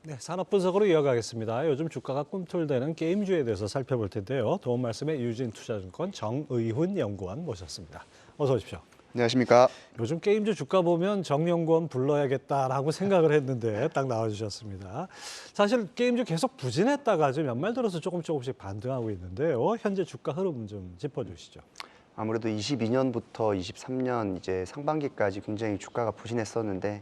네, 산업 분석으로 이어가겠습니다. 요즘 주가가 꿈틀대는 게임주에 대해서 살펴볼 텐데요. 도움 말씀에 유진투자증권 정의훈 연구원 모셨습니다. 어서 오십시오. 안녕하십니까. 요즘 게임주 주가 보면 정연구원 불러야겠다라고 생각을 했는데 딱 나와주셨습니다. 사실 게임주 계속 부진했다가 지금 연말 들어서 조금씩 반등하고 있는데요. 현재 주가 흐름 좀 짚어주시죠. 아무래도 22년부터 23년 이제 상반기까지 굉장히 주가가 부진했었는데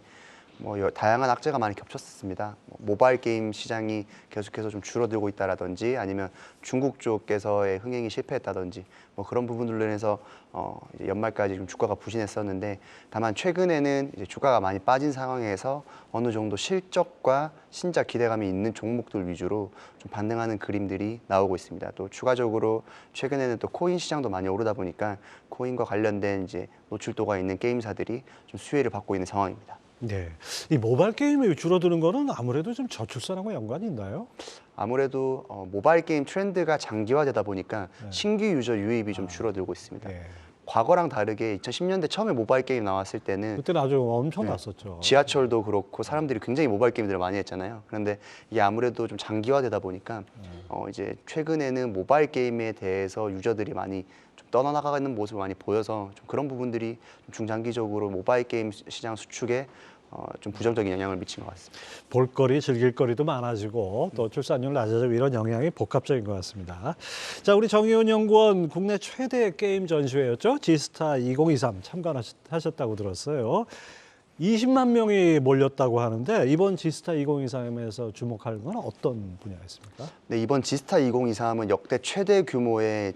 다양한 악재가 많이 겹쳤습니다. 모바일 게임 시장이 계속해서 좀 줄어들고 있다라든지 아니면 중국 쪽에서의 흥행이 실패했다든지 그런 부분들로 인해서 이제 연말까지 좀 주가가 부진했었는데 다만 최근에는 이제 주가가 많이 빠진 상황에서 어느 정도 실적과 신작 기대감이 있는 종목들 위주로 좀 반등하는 그림들이 나오고 있습니다. 또 추가적으로 최근에는 또 코인 시장도 많이 오르다 보니까 코인과 관련된 이제 노출도가 있는 게임사들이 좀 수혜를 받고 있는 상황입니다. 네, 이 모바일 게임이 줄어드는 거는 아무래도 좀 저출산하고 연관이 있나요? 아무래도 모바일 게임 트렌드가 장기화되다 보니까 네. 신규 유저 유입이 좀 줄어들고 있습니다. 네. 과거랑 다르게 2010년대 처음에 모바일 게임 나왔을 때는 그때는 아주 엄청났었죠. 지하철도 그렇고 사람들이 굉장히 모바일 게임들을 많이 했잖아요. 그런데 이게 아무래도 좀 장기화되다 보니까 이제 최근에는 모바일 게임에 대해서 유저들이 많이 좀 떠나나가는 모습을 많이 보여서 좀 그런 부분들이 좀 중장기적으로 모바일 게임 시장 수축에 좀 부정적인 영향을 미친 것 같습니다. 볼거리, 즐길거리도 많아지고 또 출산율 낮아지고 이런 영향이 복합적인 것 같습니다. 자, 우리 정의훈 연구원 국내 최대 게임 전시회였죠. 지스타 2023 참관하셨다고 들었어요. 20만 명이 몰렸다고 하는데 이번 지스타 2023에서 주목할 건 어떤 분야였습니까? 네, 이번 지스타 2023은 역대 최대 규모의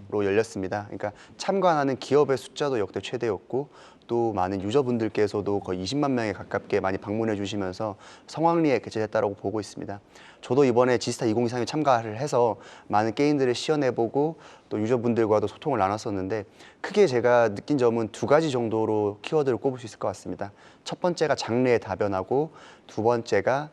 로 열렸습니다. 그러니까 참관하는 기업의 숫자도 역대 최대였고 또 많은 유저분들께서도 거의 20만 명에 가깝게 많이 방문해 주시면서 성황리에 개최됐다고 보고 있습니다. 저도 이번에 지스타 2023에 참가를 해서 많은 게임들을 시연해보고 또 유저분들과도 소통을 나눴었는데 크게 제가 느낀 점은 두 가지 정도로 키워드를 꼽을 수 있을 것 같습니다. 첫 번째가 장르의 다변화고 두 번째가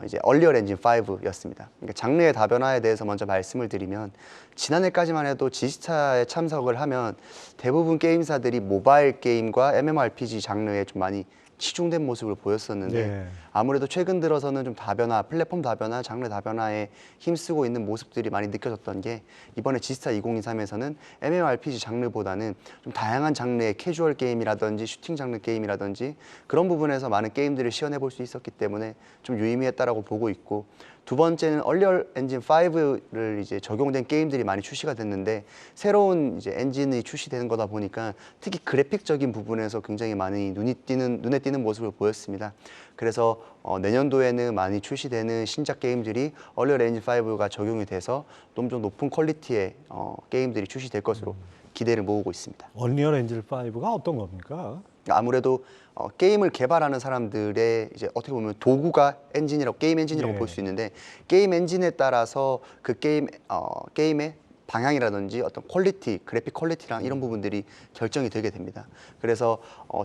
이제 얼리얼 엔진 5였습니다. 그러니까 장르의 다변화에 대해서 먼저 말씀을 드리면 지난해까지만 해도 지스타에 참석을 하면 대부분 게임사들이 모바일 게임과 MMORPG 장르에 좀 많이 치중된 모습을 보였었는데 네. 아무래도 최근 들어서는 좀 다변화, 플랫폼 다변화, 장르 다변화에 힘쓰고 있는 모습들이 많이 느껴졌던 게 이번에 지스타 2023에서는 MMORPG 장르보다는 좀 다양한 장르의 캐주얼 게임이라든지 슈팅 장르 게임이라든지 그런 부분에서 많은 게임들을 시연해 볼 수 있었기 때문에 좀 유의미했다라고 보고 있고 두 번째는 얼리얼 엔진 5를 이제 적용된 게임들이 많이 출시가 됐는데 새로운 이제 엔진이 출시되는 거다 보니까 특히 그래픽적인 부분에서 굉장히 많이 눈에 띄는 모습을 보였습니다. 그래서 내년도에는 많이 출시되는 신작 게임들이 얼리얼 엔진 5가 적용이 돼서 좀 높은 퀄리티의 게임들이 출시될 것으로 기대를 모으고 있습니다. 얼리얼 엔진 5가 어떤 겁니까? 아무래도 게임을 개발하는 사람들의 이제 어떻게 보면 도구가 엔진이라고 게임 엔진이라고 예. 볼 수 있는데 게임 엔진에 따라서 그 게임의 방향이라든지 어떤 퀄리티, 그래픽 퀄리티랑 이런 부분들이 결정이 되게 됩니다. 그래서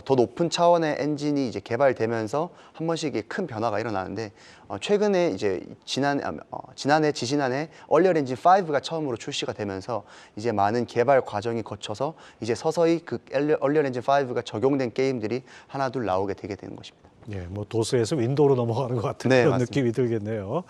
더 높은 차원의 엔진이 이제 개발되면서 한 번씩 큰 변화가 일어나는데 최근에 이제 지지난해 얼리얼 엔진 5가 처음으로 출시가 되면서 이제 많은 개발 과정이 거쳐서 이제 서서히 그 얼리얼 엔진 5가 적용된 게임들이 하나둘 나오게 되게 되는 것입니다. 예, 뭐 도스에서 윈도우로 넘어가는 것 같은 네, 그런 맞습니다. 느낌이 들겠네요.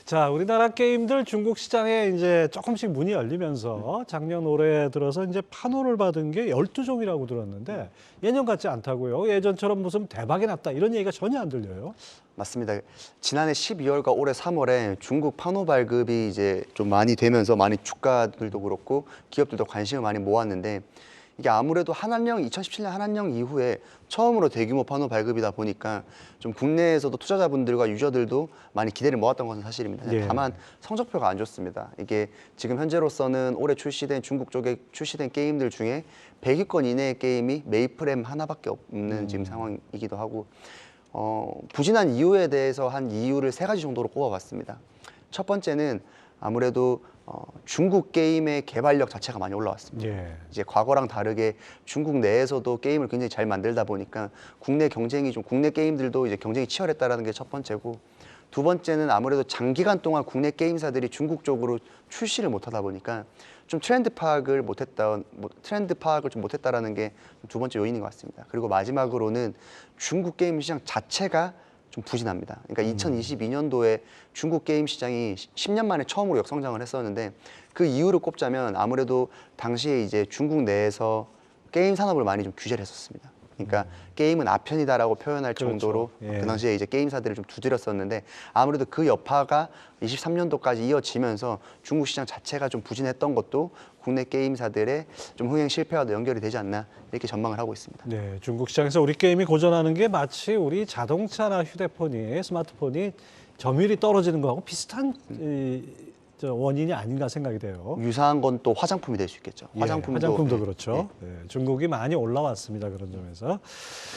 자, 우리나라 게임들 중국 시장에 이제 조금씩 문이 열리면서 작년 올해 들어서 이제 판호를 받은 게 12종이라고 들었는데 예년 같지 않다고요. 예전처럼 무슨 대박이 났다 이런 얘기가 전혀 안 들려요. 맞습니다. 지난해 12월과 올해 3월에 중국 판호 발급이 이제 좀 많이 되면서 많이 주가들도 그렇고 기업들도 관심을 많이 모았는데 이게 아무래도 2017년 한한령 이후에 처음으로 대규모 판호 발급이다 보니까 좀 국내에서도 투자자분들과 유저들도 많이 기대를 모았던 것은 사실입니다. 예. 다만 성적표가 안 좋습니다. 이게 지금 현재로서는 올해 출시된 중국 쪽에 출시된 게임들 중에 100위권 이내의 게임이 메이플엠 하나밖에 없는 지금 상황이기도 하고 부진한 이유에 대해서 한 이유를 세 가지 정도로 꼽아봤습니다. 첫 번째는 아무래도 중국 게임의 개발력 자체가 많이 올라왔습니다. 예. 이제 과거랑 다르게 중국 내에서도 게임을 굉장히 잘 만들다 보니까 국내 게임들도 이제 경쟁이 치열했다라는 게 첫 번째고 두 번째는 아무래도 장기간 동안 국내 게임사들이 중국 쪽으로 출시를 못하다 보니까 좀 트렌드 파악을 좀 못했다라는 게 두 번째 요인인 것 같습니다. 그리고 마지막으로는 중국 게임 시장 자체가 좀 부진합니다. 그러니까 2022년도에 중국 게임 시장이 10년 만에 처음으로 역성장을 했었는데 그 이유를 꼽자면 아무래도 당시에 이제 중국 내에서 게임 산업을 많이 좀 규제를 했었습니다. 그러니까 게임은 아편이다라고 표현할 그렇죠. 정도로 예. 그 당시에 이제 게임사들을 좀 두드렸었는데 아무래도 그 여파가 23년도까지 이어지면서 중국 시장 자체가 좀 부진했던 것도 국내 게임사들의 좀 흥행 실패와도 연결이 되지 않나 이렇게 전망을 하고 있습니다. 네, 중국 시장에서 우리 게임이 고전하는 게 마치 우리 자동차나 휴대폰이 스마트폰이 점유율이 떨어지는 거하고 비슷한 저 원인이 아닌가 생각이 돼요. 유사한 건 또 화장품이 될 수 있겠죠. 예, 화장품도, 화장품도 예, 그렇죠. 네, 중국이 많이 올라왔습니다. 그런 점에서.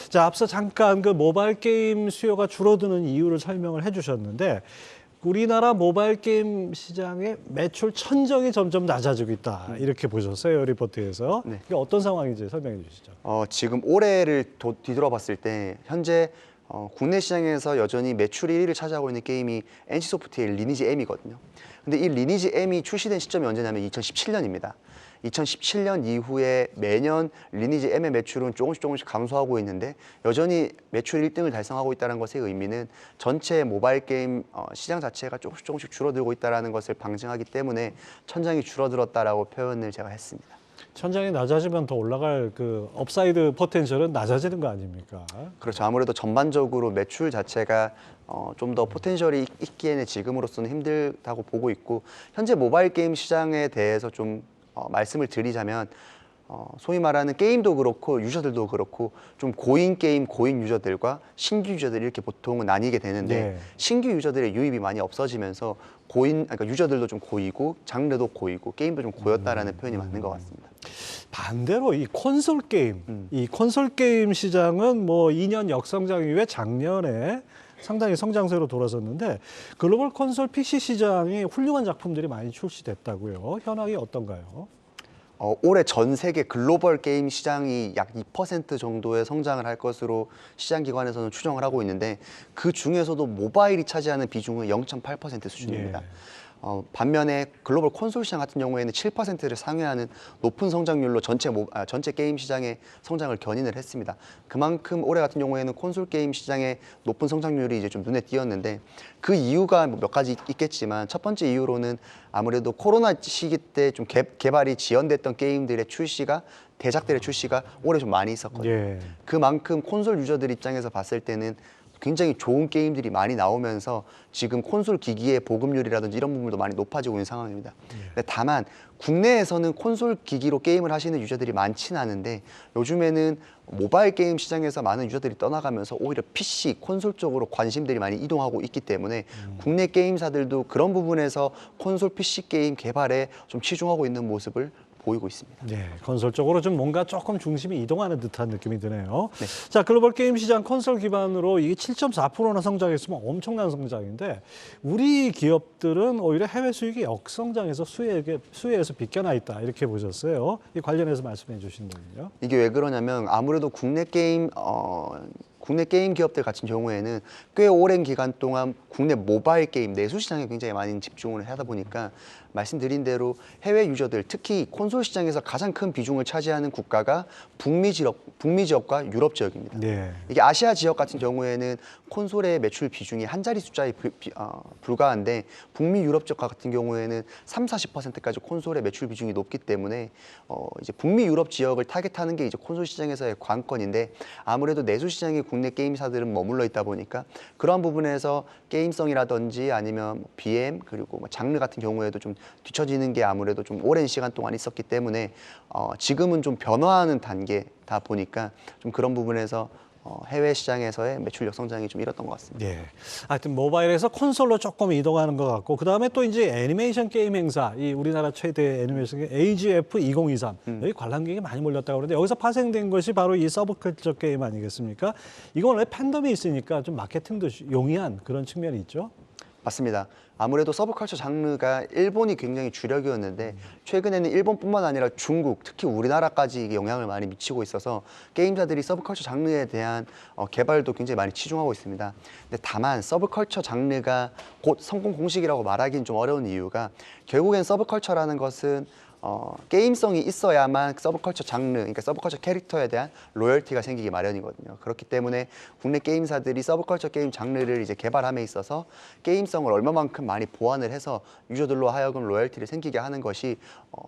자, 앞서 잠깐 그 모바일 게임 수요가 줄어드는 이유를 설명을 해주셨는데 우리나라 모바일 게임 시장의 매출 천정이 점점 낮아지고 있다. 이렇게 보셨어요, 리포트에서. 네. 이게 어떤 상황인지 설명해 주시죠. 지금 올해를 뒤돌아봤을 때 현재 국내 시장에서 여전히 매출 1위를 차지하고 있는 게임이 NC소프트의 리니지 M이거든요. 근데 이 리니지 M이 출시된 시점이 언제냐면 2017년입니다. 2017년 이후에 매년 리니지 M의 매출은 조금씩 감소하고 있는데 여전히 매출 1등을 달성하고 있다는 것의 의미는 전체 모바일 게임 시장 자체가 조금씩 줄어들고 있다는 것을 방증하기 때문에 천장이 줄어들었다라고 표현을 제가 했습니다. 천장이 낮아지면 더 올라갈 그 업사이드 포텐셜은 낮아지는 거 아닙니까? 그렇죠. 아무래도 전반적으로 매출 자체가 좀 더 포텐셜이 있기에는 지금으로서는 힘들다고 보고 있고 현재 모바일 게임 시장에 대해서 좀 말씀을 드리자면 소위 말하는 게임도 그렇고 유저들도 그렇고 좀 고인 게임, 고인 유저들과 신규 유저들 이렇게 보통은 나뉘게 되는데 네. 신규 유저들의 유입이 많이 없어지면서 그러니까 유저들도 좀 고이고 장르도 고이고 게임도 좀 고였다라는 표현이 맞는 것 같습니다. 반대로 이 콘솔 게임, 이 콘솔 게임 시장은 뭐 2년 역성장 이후에 작년에 상당히 성장세로 돌아섰는데 글로벌 콘솔 PC 시장이 훌륭한 작품들이 많이 출시됐다고요. 현황이 어떤가요? 올해 전 세계 글로벌 게임 시장이 약 2% 정도의 성장을 할 것으로 시장 기관에서는 추정을 하고 있는데 그 중에서도 모바일이 차지하는 비중은 0.8% 수준입니다. 예. 반면에 글로벌 콘솔 시장 같은 경우에는 7%를 상회하는 높은 성장률로 전체 게임 시장의 성장을 견인을 했습니다. 그만큼 올해 같은 경우에는 콘솔 게임 시장의 높은 성장률이 이제 좀 눈에 띄었는데 그 이유가 몇 가지 있겠지만 첫 번째 이유로는 아무래도 코로나 시기 때 좀 개발이 지연됐던 게임들의 출시가 대작들의 출시가 올해 좀 많이 있었거든요. 예. 그만큼 콘솔 유저들 입장에서 봤을 때는 굉장히 좋은 게임들이 많이 나오면서 지금 콘솔 기기의 보급률이라든지 이런 부분도 많이 높아지고 있는 상황입니다. 근데 다만 국내에서는 콘솔 기기로 게임을 하시는 유저들이 많지는 않은데 요즘에는 모바일 게임 시장에서 많은 유저들이 떠나가면서 오히려 PC, 콘솔 쪽으로 관심들이 많이 이동하고 있기 때문에 국내 게임사들도 그런 부분에서 콘솔 PC 게임 개발에 좀 치중하고 있는 모습을 보이고 있습니다. 네, 콘솔 쪽으로 좀 뭔가 조금 중심이 이동하는 듯한 느낌이 드네요. 네. 자, 글로벌 게임 시장 콘솔 기반으로 이게 7.4%나 성장했으면 엄청난 성장인데 우리 기업들은 오히려 해외 수익이 역성장해서 수혜에서 비껴나 있다 이렇게 보셨어요. 이 관련해서 말씀해 주신다면요. 이게 왜 그러냐면 아무래도 국내 게임 기업들 같은 경우에는 꽤 오랜 기간 동안 국내 모바일 게임 내수 시장에 굉장히 많이 집중을 하다 보니까 말씀드린 대로 해외 유저들 특히 콘솔 시장에서 가장 큰 비중을 차지하는 국가가 북미 지역과 유럽 지역입니다. 네. 이게 아시아 지역 같은 경우에는 콘솔의 매출 비중이 한 자리 숫자에 불과한데 북미 유럽 지역 같은 경우에는 30-40%까지 콘솔의 매출 비중이 높기 때문에 이제 북미 유럽 지역을 타겟하는 게 이제 콘솔 시장에서의 관건인데 아무래도 내수 시장에 국내 게임사들은 머물러 있다 보니까 그러한 부분에서 게임성이라든지 아니면 BM 그리고 장르 같은 경우에도 좀 뒤처지는 게 아무래도 좀 오랜 시간 동안 있었기 때문에 지금은 좀 변화하는 단계다 보니까 좀 그런 부분에서 해외 시장에서의 매출 역성장이 좀 이뤘던 것 같습니다. 네. 하여튼 모바일에서 콘솔로 조금 이동하는 것 같고 그다음에 또 이제 애니메이션 게임 행사, 이 우리나라 최대 애니메이션 게임 AGF 2023 여기 관람객이 많이 몰렸다고 그러는데 여기서 파생된 것이 바로 이 서브컬처 게임 아니겠습니까? 이건 원래 팬덤이 있으니까 좀 마케팅도 용이한 그런 측면이 있죠. 맞습니다. 아무래도 서브컬처 장르가 일본이 굉장히 주력이었는데 최근에는 일본뿐만 아니라 중국, 특히 우리나라까지 이게 영향을 많이 미치고 있어서 게임사들이 서브컬처 장르에 대한 개발도 굉장히 많이 치중하고 있습니다. 근데 다만 서브컬처 장르가 곧 성공 공식이라고 말하기는 좀 어려운 이유가 결국엔 서브컬처라는 것은 게임성이 있어야만 서브컬처 장르, 그러니까 서브컬처 캐릭터에 대한 로열티가 생기기 마련이거든요. 그렇기 때문에 국내 게임사들이 서브컬처 게임 장르를 이제 개발함에 있어서 게임성을 얼마만큼 많이 보완을 해서 유저들로 하여금 로열티를 생기게 하는 것이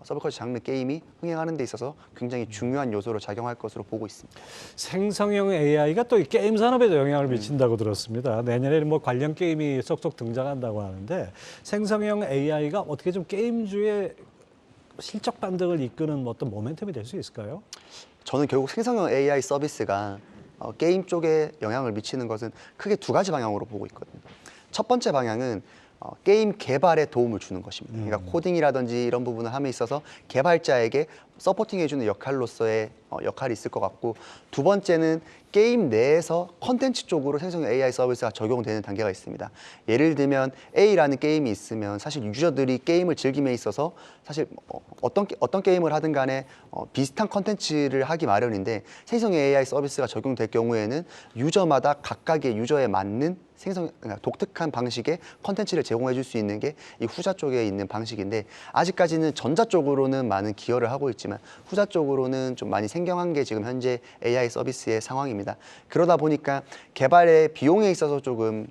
서브컬처 장르 게임이 흥행하는 데 있어서 굉장히 중요한 요소로 작용할 것으로 보고 있습니다. 생성형 AI가 또 이 게임 산업에도 영향을 미친다고 들었습니다. 내년에 뭐 관련 게임이 쏙쏙 등장한다고 하는데 생성형 AI가 어떻게 좀 게임주의 실적 반등을 이끄는 어떤 모멘텀이 될 수 있을까요? 저는 결국 생성형 AI 서비스가 게임 쪽에 영향을 미치는 것은 크게 두 가지 방향으로 보고 있거든요. 첫 번째 방향은 게임 개발에 도움을 주는 것입니다. 그러니까 코딩이라든지 이런 부분을 함에 있어서 개발자에게 서포팅해주는 역할로서의 역할이 있을 것 같고, 두 번째는 게임 내에서 컨텐츠 쪽으로 생성형 AI 서비스가 적용되는 단계가 있습니다. 예를 들면 A라는 게임이 있으면 사실 유저들이 게임을 즐김에 있어서 사실 어떤 게임을 하든 간에 비슷한 컨텐츠를 하기 마련인데, 생성형 AI 서비스가 적용될 경우에는 유저마다 각각의 유저에 맞는 그러니까 독특한 방식의 컨텐츠를 제공해 줄 수 있는 게 이 후자 쪽에 있는 방식인데, 아직까지는 전자 쪽으로는 많은 기여를 하고 있지만 후자 쪽으로는 좀 많이 생경한 게 지금 현재 AI 서비스의 상황입니다. 그러다 보니까 개발의 비용에 있어서 조금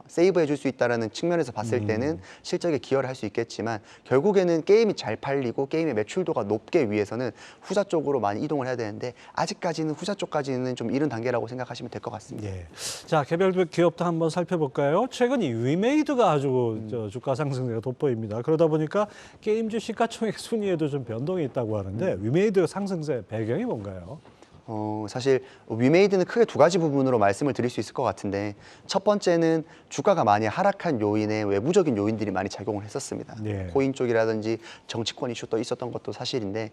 세이브해 줄 수 있다는 측면에서 봤을 때는 실적에 기여를 할 수 있겠지만, 결국에는 게임이 잘 팔리고 게임의 매출도가 높게 위해서는 후자 쪽으로 많이 이동을 해야 되는데, 아직까지는 후자 쪽까지는 좀 이른 단계라고 생각하시면 될 것 같습니다. 예. 자, 개별 기업도 한번 살펴볼까요? 최근 이 위메이드가 아주 주가 상승세가 돋보입니다. 그러다 보니까 게임주 시가총액 순위에도 좀 변동이 있다고 하는데 위메이드 상승세 배경이 뭔가요? 사실 위메이드는 크게 두 가지 부분으로 말씀을 드릴 수 있을 것 같은데, 첫 번째는 주가가 많이 하락한 요인에 외부적인 요인들이 많이 작용을 했었습니다. 네. 코인 쪽이라든지 정치권 이슈도 있었던 것도 사실인데,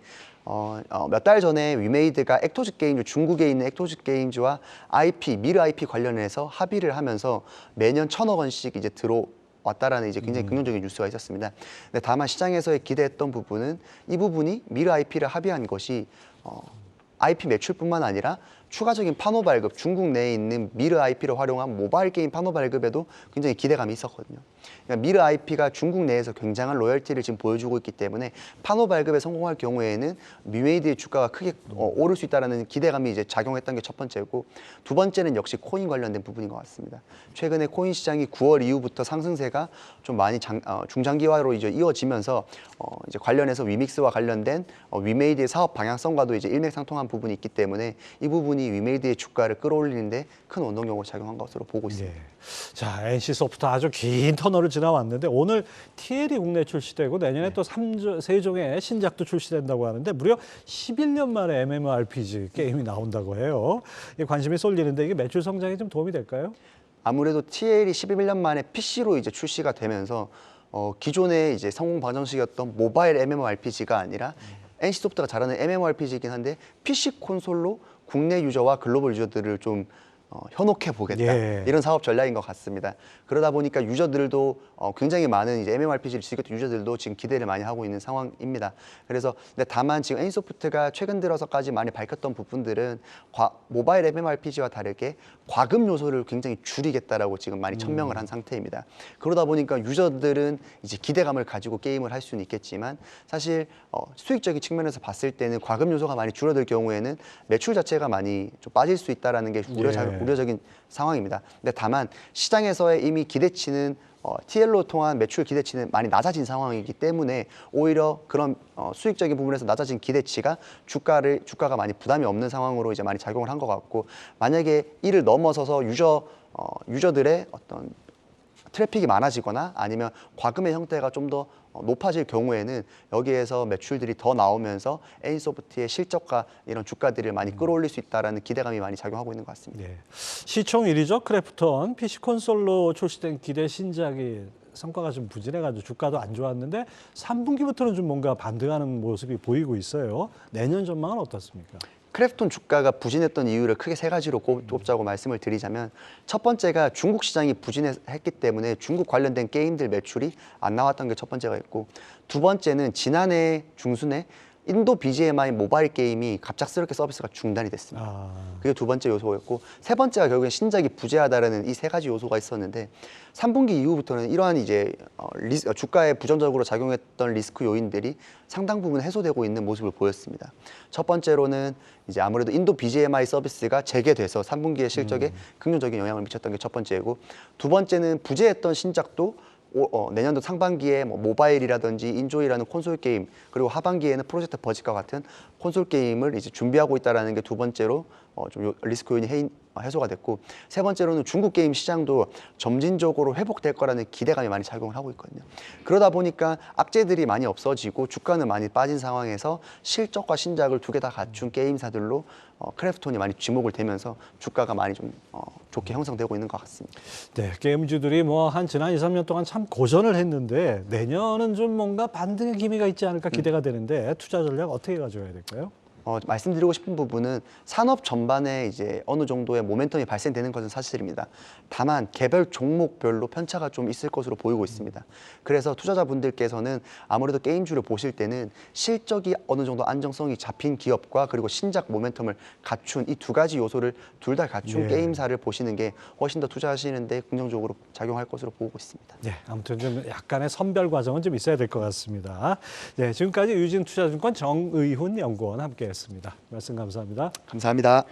몇 달 전에 위메이드가 액토즈 게임즈, 중국에 있는 액토즈 게임즈와 미르 IP 관련해서 합의를 하면서 매년 1,000억 원씩 이제 왔다라는 이제 굉장히 긍정적인 뉴스가 있었습니다. 근데 다만 시장에서의 기대했던 부분은 이 부분이 미르 IP를 합의한 것이 IP 매출뿐만 아니라 추가적인 판호 발급, 중국 내에 있는 미르 IP를 활용한 모바일 게임 판호 발급에도 굉장히 기대감이 있었거든요. 그러니까 미르 IP가 중국 내에서 굉장한 로열티를 지금 보여주고 있기 때문에 판호 발급에 성공할 경우에는 위메이드의 주가가 크게 오를 수 있다는 기대감이 이제 작용했던 게 첫 번째고, 두 번째는 역시 코인 관련된 부분인 것 같습니다. 최근에 코인 시장이 9월 이후부터 상승세가 좀 많이 중장기화로 이제 이어지면서 이제 관련해서 위믹스와 관련된 위메이드의 사업 방향성과도 이제 일맥상통한 부분이 있기 때문에 이 부분이 위메이드의 주가를 끌어올리는데 큰 원동력으로 작용한 것으로 보고 있습니다. 예. 자, NC소프트 아주 긴 터널을 지나왔는데 오늘 TL이 국내 출시되고 내년에 또 3종의 신작도 출시된다고 하는데 무려 11년 만에 MMORPG 게임이 나온다고 해요. 관심이 쏠리는데 이게 매출 성장에 좀 도움이 될까요? 아무래도 TL이 11년 만에 PC로 이제 출시가 되면서 기존의 이제 성공 방정식이었던 모바일 MMORPG가 아니라 NC소프트가 잘하는 MMORPG이긴 한데 PC 콘솔로 국내 유저와 글로벌 유저들을 좀 현혹해 보겠다, 예. 이런 사업 전략인 것 같습니다. 그러다 보니까 유저들도 굉장히 많은 이제 MMORPG를 즐겼던 유저들도 지금 기대를 많이 하고 있는 상황입니다. 그래서 근데 다만 지금 NC소프트가 최근 들어서까지 많이 밝혔던 부분들은 모바일 MMORPG와 다르게 과금 요소를 굉장히 줄이겠다라고 지금 많이 천명을 한 상태입니다. 그러다 보니까 유저들은 이제 기대감을 가지고 게임을 할 수는 있겠지만, 사실 수익적인 측면에서 봤을 때는 과금 요소가 많이 줄어들 경우에는 매출 자체가 많이 좀 빠질 수 있다라는 게 우려적인 상황입니다. 근데 다만 시장에서의 이미 기대치는 TL로 통한 매출 기대치는 많이 낮아진 상황이기 때문에 오히려 그런 수익적인 부분에서 낮아진 기대치가 주가가 많이 부담이 없는 상황으로 이제 많이 작용을 한 것 같고, 만약에 이를 넘어서서 유저들의 어떤 트래픽이 많아지거나 아니면 과금의 형태가 좀 더 높아질 경우에는 여기에서 매출들이 더 나오면서 NC소프트의 실적과 이런 주가들을 많이 끌어올릴 수 있다는 기대감이 많이 작용하고 있는 것 같습니다. 네. 시총 1위죠. 크래프톤. PC 콘솔로 출시된 기대 신작이 성과가 좀 부진해가지고 주가도 안 좋았는데 3분기부터는 좀 뭔가 반등하는 모습이 보이고 있어요. 내년 전망은 어떻습니까? 크래프톤 주가가 부진했던 이유를 크게 세 가지로 꼽자고 말씀을 드리자면, 첫 번째가 중국 시장이 부진했기 때문에 중국 관련된 게임들 매출이 안 나왔던 게 첫 번째가 있고, 두 번째는 지난해 중순에 인도 BGMI 모바일 게임이 갑작스럽게 서비스가 중단이 됐습니다. 아, 그게 두 번째 요소였고 세 번째가 결국엔 신작이 부재하다라는 이 세 가지 요소가 있었는데 3분기 이후부터는 이러한 이제 주가에 부정적으로 작용했던 리스크 요인들이 상당 부분 해소되고 있는 모습을 보였습니다. 첫 번째로는 이제 아무래도 인도 BGMI 서비스가 재개돼서 3분기의 실적에 긍정적인 영향을 미쳤던 게 첫 번째고 두 번째는 부재했던 신작도 내년도 상반기에 뭐 모바일이라든지 인조이라는 콘솔 게임 그리고 하반기에는 프로젝트 버짓과 같은 콘솔 게임을 이제 준비하고 있다라는 게 두 번째로 좀 리스크 요인이 해소가 됐고 세 번째로는 중국 게임 시장도 점진적으로 회복될 거라는 기대감이 많이 작용을 하고 있거든요. 그러다 보니까 악재들이 많이 없어지고 주가는 많이 빠진 상황에서 실적과 신작을 두 개 다 갖춘 게임사들로 크래프톤이 많이 지목을 되면서 주가가 많이 좀 좋게 형성되고 있는 것 같습니다. 네, 게임주들이 뭐 한 지난 2, 3년 동안 참 고전을 했는데 내년은 좀 뭔가 반등의 기미가 있지 않을까 기대가 되는데 투자 전략 어떻게 가져야 될까요? 말씀드리고 싶은 부분은 산업 전반에 이제 어느 정도의 모멘텀이 발생되는 것은 사실입니다. 다만 개별 종목별로 편차가 좀 있을 것으로 보이고 있습니다. 그래서 투자자분들께서는 아무래도 게임주를 보실 때는 실적이 어느 정도 안정성이 잡힌 기업과 그리고 신작 모멘텀을 갖춘 이 두 가지 요소를 둘 다 갖춘 네. 게임사를 보시는 게 훨씬 더 투자하시는데 긍정적으로 작용할 것으로 보고 있습니다. 네, 아무튼 좀 약간의 선별 과정은 좀 있어야 될 것 같습니다. 네, 지금까지 유진투자증권 정의훈 연구원 함께했습니다. 말씀 감사합니다. 감사합니다.